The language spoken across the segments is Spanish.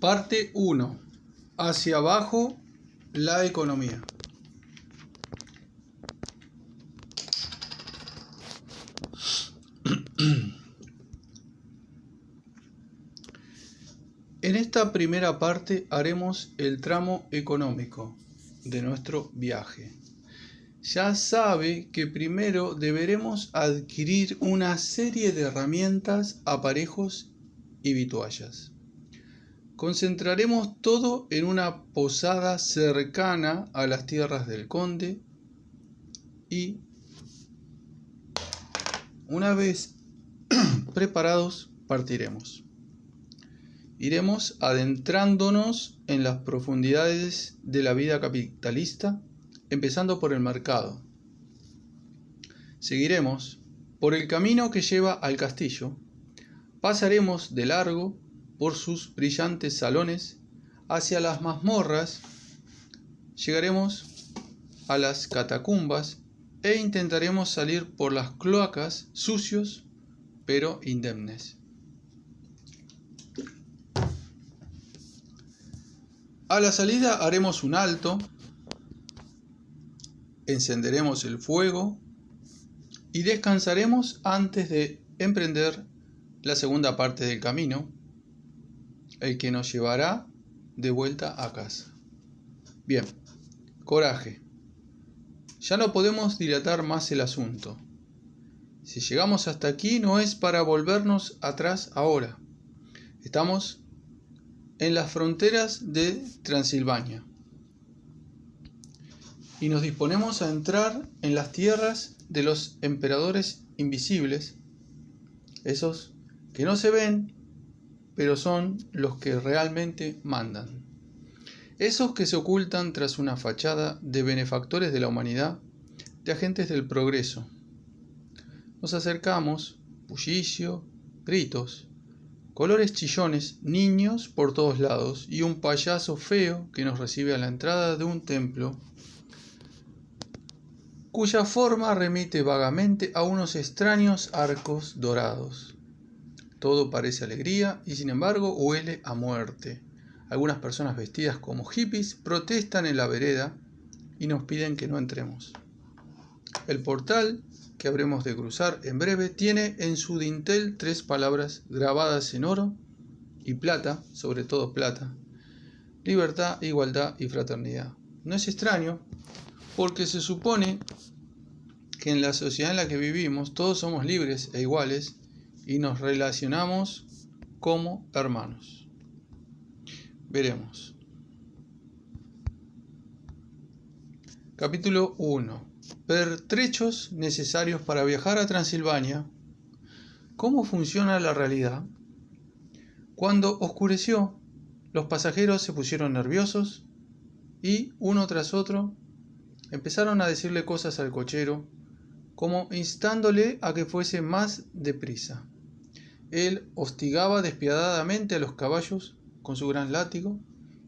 Parte 1. Hacia abajo la economía. En esta primera parte haremos el tramo económico de nuestro viaje. Ya sabe que primero deberemos adquirir una serie de herramientas, aparejos y vituallas. Concentraremos todo en una posada cercana a las tierras del conde y, una vez preparados, partiremos. Iremos adentrándonos en las profundidades de la vida capitalista, empezando por el mercado. Seguiremos por el camino que lleva al castillo, pasaremos de largo por sus brillantes salones hacia las mazmorras, llegaremos a las catacumbas e intentaremos salir por las cloacas sucios pero indemnes. A la salida haremos un alto, encenderemos el fuego y descansaremos antes de emprender la segunda parte del camino, el que nos llevará de vuelta a casa. Bien, coraje. Ya no podemos dilatar más el asunto. Si llegamos hasta aquí no es para volvernos atrás ahora. Estamos en las fronteras de Transilvania y nos disponemos a entrar en las tierras de los emperadores invisibles, esos que no se ven, pero son los que realmente mandan, esos que se ocultan tras una fachada de benefactores de la humanidad, de agentes del progreso. Nos acercamos, bullicio, gritos, colores chillones, niños por todos lados y un payaso feo que nos recibe a la entrada de un templo cuya forma remite vagamente a unos extraños arcos dorados. Todo parece alegría y sin embargo huele a muerte. Algunas personas vestidas como hippies protestan en la vereda y nos piden que no entremos. El portal que habremos de cruzar en breve tiene en su dintel 3 palabras grabadas en oro y plata, sobre todo plata: libertad, igualdad y fraternidad. No es extraño, porque se supone que en la sociedad en la que vivimos todos somos libres e iguales y nos relacionamos como hermanos. Veremos. Capítulo 1. Pertrechos necesarios para viajar a Transilvania. ¿Cómo funciona la realidad? Cuando oscureció, los pasajeros se pusieron nerviosos y, uno tras otro, empezaron a decirle cosas al cochero, como instándole a que fuese más deprisa. Él hostigaba despiadadamente a los caballos con su gran látigo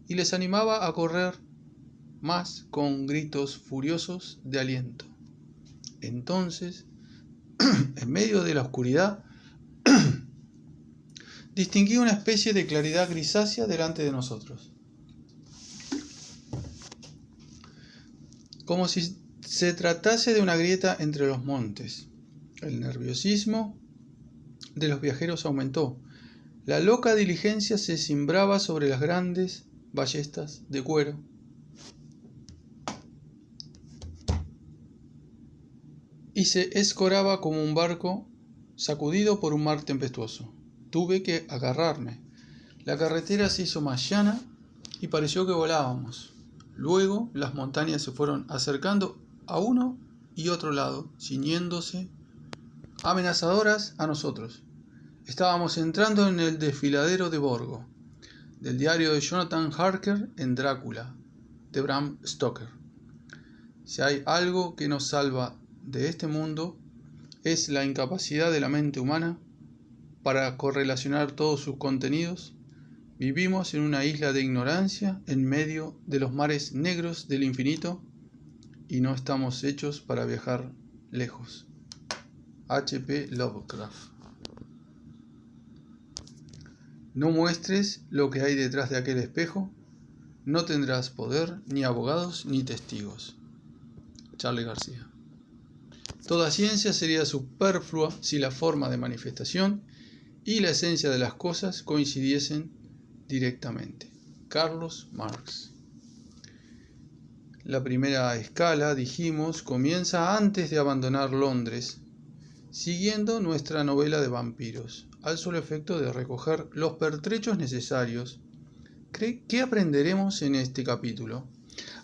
y les animaba a correr más con gritos furiosos de aliento. Entonces, en medio de la oscuridad, distinguí una especie de claridad grisácea delante de nosotros, como si se tratase de una grieta entre los montes. El nerviosismo de los viajeros aumentó. La loca diligencia se cimbraba sobre las grandes ballestas de cuero y se escoraba como un barco sacudido por un mar tempestuoso. Tuve que agarrarme. La carretera se hizo más llana y pareció que volábamos. Luego las montañas se fueron acercando a uno y otro lado, ciñéndose amenazadoras a nosotros. Estábamos entrando en el desfiladero de Borgo, del diario de Jonathan Harker en Drácula, de Bram Stoker. Si hay algo que nos salva de este mundo, es la incapacidad de la mente humana para correlacionar todos sus contenidos. Vivimos en una isla de ignorancia en medio de los mares negros del infinito y no estamos hechos para viajar lejos. H.P. Lovecraft. No muestres lo que hay detrás de aquel espejo, no tendrás poder, ni abogados, ni testigos. Charly García. Toda ciencia sería superflua si la forma de manifestación y la esencia de las cosas coincidiesen directamente. Carlos Marx. La primera escala, dijimos, comienza antes de abandonar Londres, siguiendo nuestra novela de vampiros, al solo efecto de recoger los pertrechos necesarios. ¿Qué aprenderemos en este capítulo?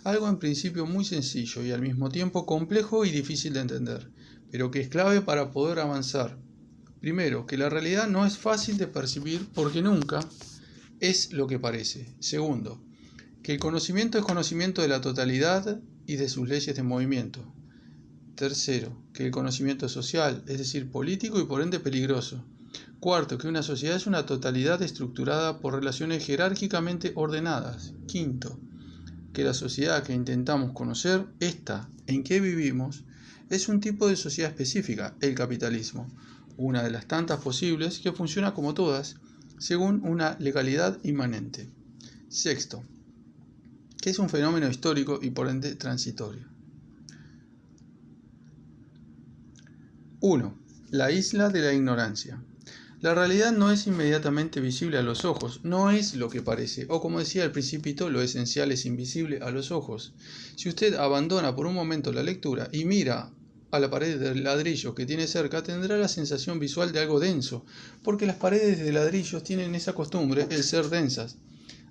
Algo en principio muy sencillo y al mismo tiempo complejo y difícil de entender, pero que es clave para poder avanzar. Primero, que la realidad no es fácil de percibir porque nunca es lo que parece. Segundo, que el conocimiento es conocimiento de la totalidad y de sus leyes de movimiento. Tercero, que el conocimiento es social, es decir, político y por ende peligroso. Cuarto, que una sociedad es una totalidad estructurada por relaciones jerárquicamente ordenadas. Quinto, que la sociedad que intentamos conocer, esta en que vivimos, es un tipo de sociedad específica, el capitalismo, una de las tantas posibles que funciona como todas, según una legalidad inmanente. Sexto, que es un fenómeno histórico y por ende transitorio. 1. La isla de la ignorancia. La realidad no es inmediatamente visible a los ojos, no es lo que parece, o como decía el Principito, lo esencial es invisible a los ojos. Si usted abandona por un momento la lectura y mira a la pared de ladrillos que tiene cerca, tendrá la sensación visual de algo denso, porque las paredes de ladrillos tienen esa costumbre, el ser densas.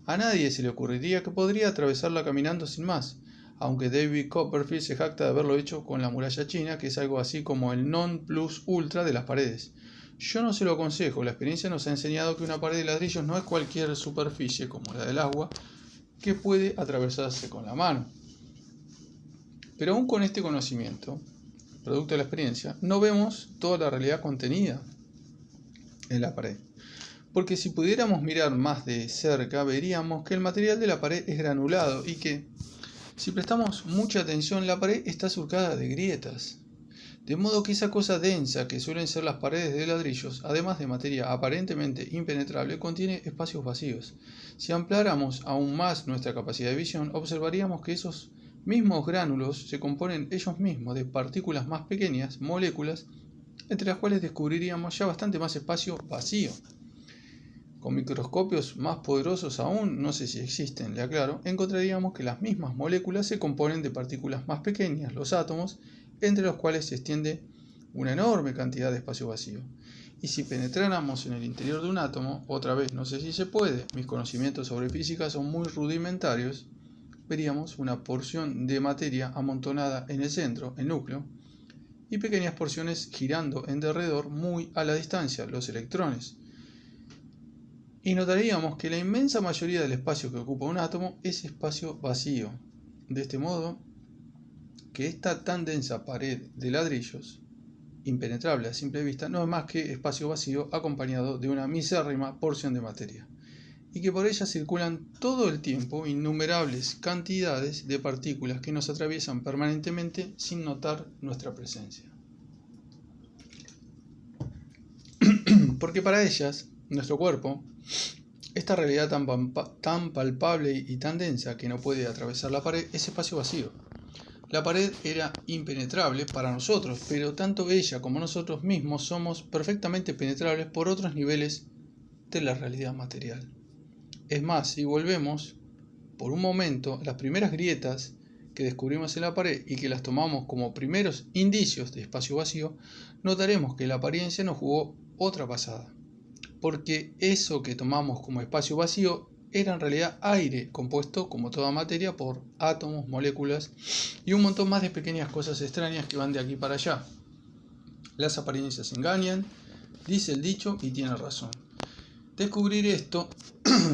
A nadie se le ocurriría que podría atravesarla caminando sin más, aunque David Copperfield se jacta de haberlo hecho con la muralla china, que es algo así como el non plus ultra de las paredes. Yo no se lo aconsejo, la experiencia nos ha enseñado que una pared de ladrillos no es cualquier superficie como la del agua que puede atravesarse con la mano. Pero aún con este conocimiento, producto de la experiencia, no vemos toda la realidad contenida en la pared. Porque si pudiéramos mirar más de cerca, veríamos que el material de la pared es granulado y que, si prestamos mucha atención, la pared está surcada de grietas. De modo que esa cosa densa que suelen ser las paredes de ladrillos, además de materia aparentemente impenetrable, contiene espacios vacíos. Si ampliáramos aún más nuestra capacidad de visión, observaríamos que esos mismos gránulos se componen ellos mismos de partículas más pequeñas, moléculas, entre las cuales descubriríamos ya bastante más espacio vacío. Con microscopios más poderosos aún, no sé si existen, le aclaro, encontraríamos que las mismas moléculas se componen de partículas más pequeñas, los átomos, entre los cuales se extiende una enorme cantidad de espacio vacío. Y si penetráramos en el interior de un átomo, otra vez no sé si se puede, mis conocimientos sobre física son muy rudimentarios, veríamos una porción de materia amontonada en el centro, el núcleo, y pequeñas porciones girando en derredor muy a la distancia, los electrones. Y notaríamos que la inmensa mayoría del espacio que ocupa un átomo es espacio vacío. De este modo, que esta tan densa pared de ladrillos, impenetrable a simple vista, no es más que espacio vacío acompañado de una misérrima porción de materia, y que por ella circulan todo el tiempo innumerables cantidades de partículas que nos atraviesan permanentemente sin notar nuestra presencia. Porque para ellas, nuestro cuerpo, esta realidad tan palpable y tan densa que no puede atravesar la pared, es espacio vacío. La pared era impenetrable para nosotros, pero tanto ella como nosotros mismos somos perfectamente penetrables por otros niveles de la realidad material. Es más, si volvemos por un momento las primeras grietas que descubrimos en la pared y que las tomamos como primeros indicios de espacio vacío, notaremos que la apariencia nos jugó otra pasada. Porque eso que tomamos como espacio vacío era en realidad aire, compuesto como toda materia por átomos, moléculas y un montón más de pequeñas cosas extrañas que van de aquí para allá. Las apariencias engañan, dice el dicho y tiene razón. Descubrir esto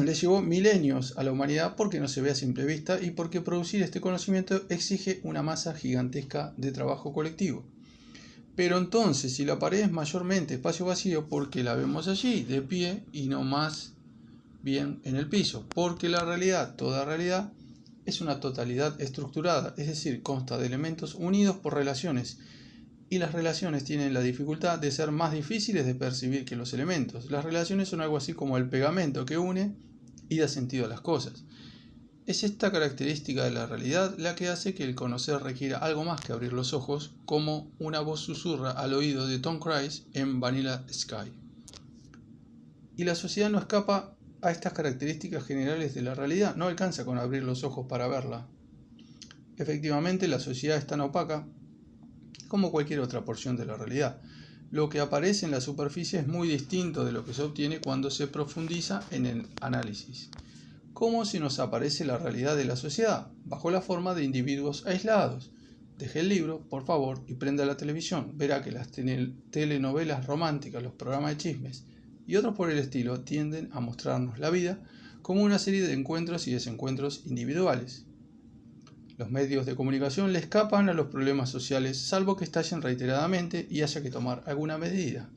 le llevó milenios a la humanidad porque no se ve a simple vista y porque producir este conocimiento exige una masa gigantesca de trabajo colectivo. Pero entonces, si la pared es mayormente espacio vacío, ¿por qué la vemos allí, de pie y no más bien en el piso? Porque la realidad, toda realidad, es una totalidad estructurada, es decir, consta de elementos unidos por relaciones y las relaciones tienen la dificultad de ser más difíciles de percibir que los elementos. Las relaciones son algo así como el pegamento que une y da sentido a las cosas. Es esta característica de la realidad la que hace que el conocer requiera algo más que abrir los ojos, como una voz susurra al oído de Tom Cruise en Vanilla Sky. Y la sociedad no escapa a estas características generales de la realidad, no alcanza con abrir los ojos para verla. Efectivamente, la sociedad es tan opaca como cualquier otra porción de la realidad. Lo que aparece en la superficie es muy distinto de lo que se obtiene cuando se profundiza en el análisis. ¿Cómo se nos aparece la realidad de la sociedad? Bajo la forma de individuos aislados. Deje el libro, por favor, y prenda la televisión. Verá que las telenovelas románticas, los programas de chismes y otros por el estilo tienden a mostrarnos la vida como una serie de encuentros y desencuentros individuales. Los medios de comunicación le escapan a los problemas sociales, salvo que estallen reiteradamente y haya que tomar alguna medida.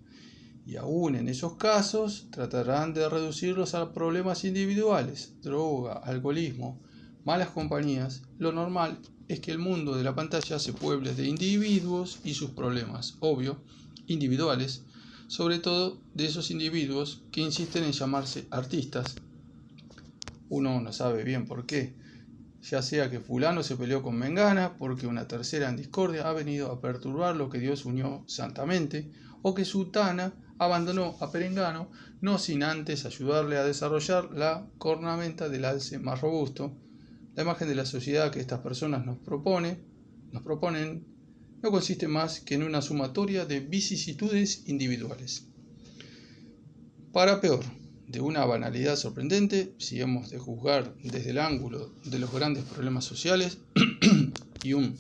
Y aún en esos casos tratarán de reducirlos a problemas individuales, droga, alcoholismo, malas compañías. Lo normal es que el mundo de la pantalla se pueble de individuos y sus problemas, obvio, individuales, sobre todo de esos individuos que insisten en llamarse artistas. Uno no sabe bien por qué. Ya sea que fulano se peleó con Mengana porque una tercera en discordia ha venido a perturbar lo que Dios unió santamente, o que Sutana abandonó a Perengano no sin antes ayudarle a desarrollar la cornamenta del alce más robusto. La imagen de la sociedad que estas personas nos proponen no consiste más que en una sumatoria de vicisitudes individuales. Para peor, de una banalidad sorprendente, si hemos de juzgar desde el ángulo de los grandes problemas sociales y un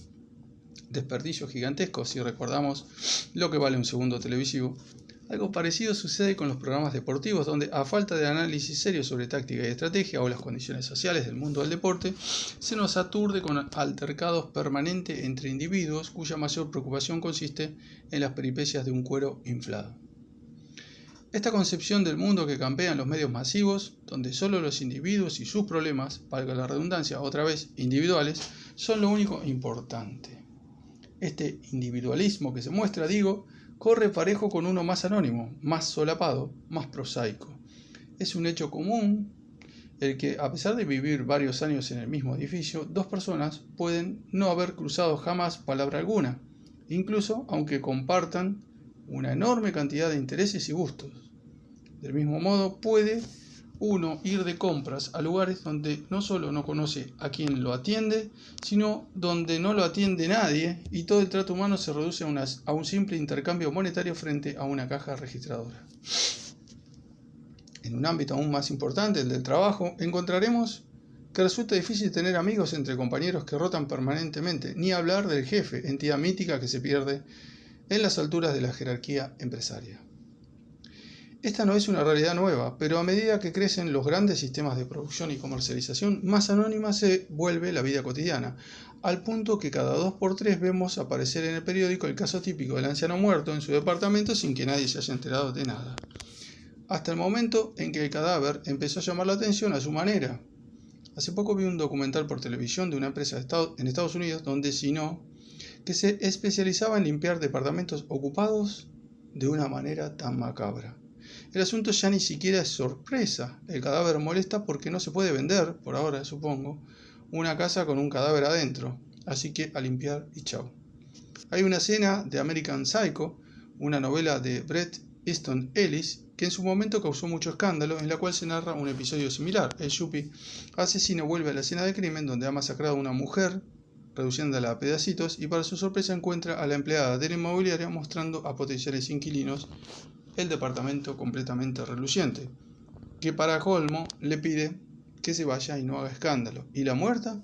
desperdicio gigantesco si recordamos lo que vale un segundo televisivo, algo parecido sucede con los programas deportivos, donde a falta de análisis serio sobre táctica y estrategia o las condiciones sociales del mundo del deporte, se nos aturde con altercados permanentes entre individuos cuya mayor preocupación consiste en las peripecias de un cuero inflado. Esta concepción del mundo que campean los medios masivos, donde solo los individuos y sus problemas, valga la redundancia, otra vez individuales, son lo único importante. Este individualismo que se muestra, corre parejo con uno más anónimo, más solapado, más prosaico. Es un hecho común el que, a pesar de vivir varios años en el mismo edificio, dos personas pueden no haber cruzado jamás palabra alguna, incluso aunque compartan una enorme cantidad de intereses y gustos. Del mismo modo, puede uno ir de compras a lugares donde no solo no conoce a quien lo atiende, sino donde no lo atiende nadie y todo el trato humano se reduce a un simple intercambio monetario frente a una caja registradora. En un ámbito aún más importante, el del trabajo, encontraremos que resulta difícil tener amigos entre compañeros que rotan permanentemente, ni hablar del jefe, entidad mítica que se pierde en las alturas de la jerarquía empresaria. Esta no es una realidad nueva, pero a medida que crecen los grandes sistemas de producción y comercialización, más anónima se vuelve la vida cotidiana, al punto que cada 2 por 3 vemos aparecer en el periódico el caso típico del anciano muerto en su departamento sin que nadie se haya enterado de nada. Hasta el momento en que el cadáver empezó a llamar la atención a su manera. Hace poco vi un documental por televisión de una empresa en Estados Unidos donde que se especializaba en limpiar departamentos ocupados de una manera tan macabra. El asunto ya ni siquiera es sorpresa. El cadáver molesta porque no se puede vender, por ahora supongo, una casa con un cadáver adentro. Así que a limpiar y chau. Hay una escena de American Psycho, una novela de Bret Easton Ellis, que en su momento causó mucho escándalo, en la cual se narra un episodio similar. El yuppie asesino vuelve a la escena del crimen donde ha masacrado a una mujer, reduciéndola a pedacitos, y para su sorpresa encuentra a la empleada de la inmobiliaria mostrando a potenciales inquilinos el departamento completamente reluciente, que para colmo le pide que se vaya y no haga escándalo. ¿Y la muerta?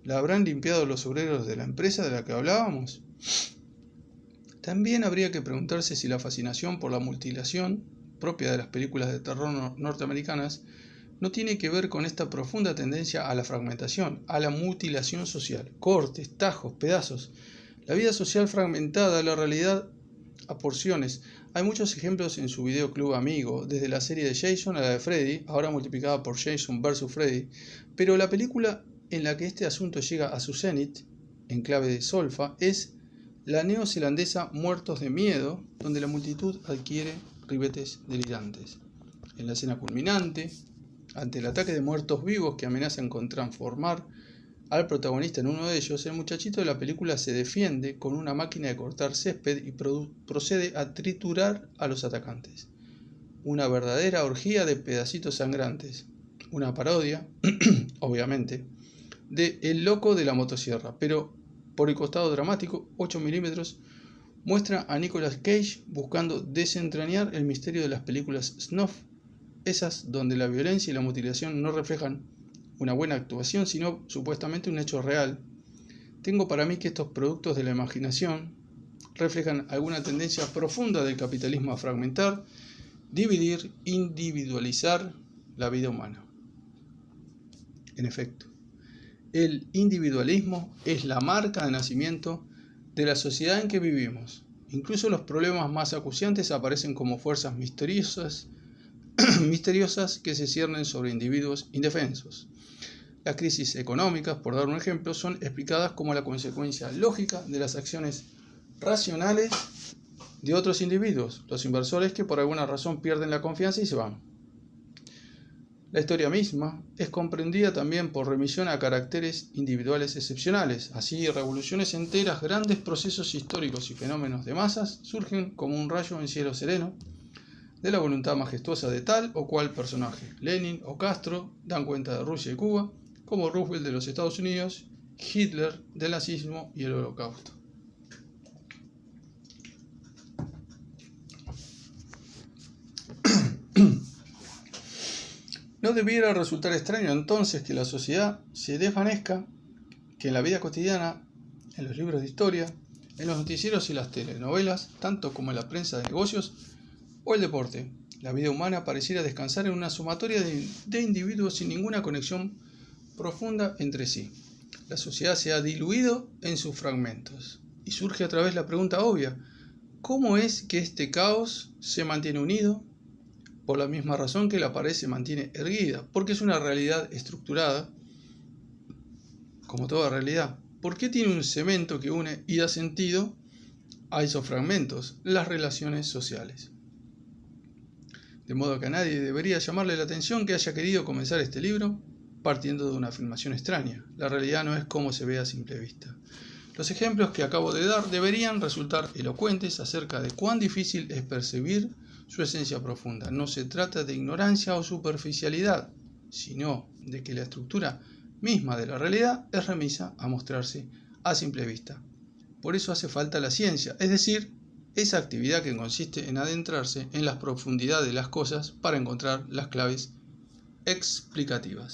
¿La habrán limpiado los obreros de la empresa de la que hablábamos? También habría que preguntarse si la fascinación por la mutilación, propia de las películas de terror norteamericanas, no tiene que ver con esta profunda tendencia a la fragmentación, a la mutilación social, cortes, tajos, pedazos. La vida social fragmentada, la realidad a porciones. Hay muchos ejemplos en su videoclub amigo, desde la serie de Jason a la de Freddy, ahora multiplicada por Jason vs. Freddy, pero la película en la que este asunto llega a su cenit, en clave de solfa, es la neozelandesa Muertos de Miedo, donde la multitud adquiere ribetes delirantes. En la escena culminante, ante el ataque de muertos vivos que amenazan con transformar al protagonista en uno de ellos, el muchachito de la película se defiende con una máquina de cortar césped y procede a triturar a los atacantes. Una verdadera orgía de pedacitos sangrantes. Una parodia, obviamente, de El loco de la motosierra, pero por el costado dramático, 8 milímetros, muestra a Nicolas Cage buscando desentrañar el misterio de las películas snuff, esas donde la violencia y la mutilación no reflejan una buena actuación, sino supuestamente un hecho real. Tengo para mí que estos productos de la imaginación reflejan alguna tendencia profunda del capitalismo a fragmentar, dividir, individualizar la vida humana. En efecto, el individualismo es la marca de nacimiento de la sociedad en que vivimos. Incluso los problemas más acuciantes aparecen como fuerzas misteriosas que se ciernen sobre individuos indefensos. Las crisis económicas, por dar un ejemplo, son explicadas como la consecuencia lógica de las acciones racionales de otros individuos, los inversores que por alguna razón pierden la confianza y se van. La historia misma es comprendida también por remisión a caracteres individuales excepcionales. Así, revoluciones enteras, grandes procesos históricos y fenómenos de masas surgen como un rayo en cielo sereno de la voluntad majestuosa de tal o cual personaje. Lenin o Castro dan cuenta de Rusia y Cuba, como Roosevelt de los Estados Unidos, Hitler del nazismo y el Holocausto. No debiera resultar extraño entonces que la sociedad se desvanezca, que en la vida cotidiana, en los libros de historia, en los noticieros y las telenovelas, tanto como en la prensa de negocios o el deporte, la vida humana pareciera descansar en una sumatoria de individuos sin ninguna conexión profunda entre sí. La sociedad se ha diluido en sus fragmentos y surge a través la pregunta obvia: ¿cómo es que este caos se mantiene unido? Por la misma razón que la pared se mantiene erguida, porque es una realidad estructurada, como toda realidad. ¿Por qué tiene un cemento que une y da sentido a esos fragmentos? Las relaciones sociales. De modo que a nadie debería llamarle la atención que haya querido comenzar este libro partiendo de una afirmación extraña. La realidad no es como se ve a simple vista. Los ejemplos que acabo de dar deberían resultar elocuentes acerca de cuán difícil es percibir su esencia profunda. No se trata de ignorancia o superficialidad, sino de que la estructura misma de la realidad es remisa a mostrarse a simple vista. Por eso hace falta la ciencia, es decir, esa actividad que consiste en adentrarse en las profundidades de las cosas para encontrar las claves explicativas.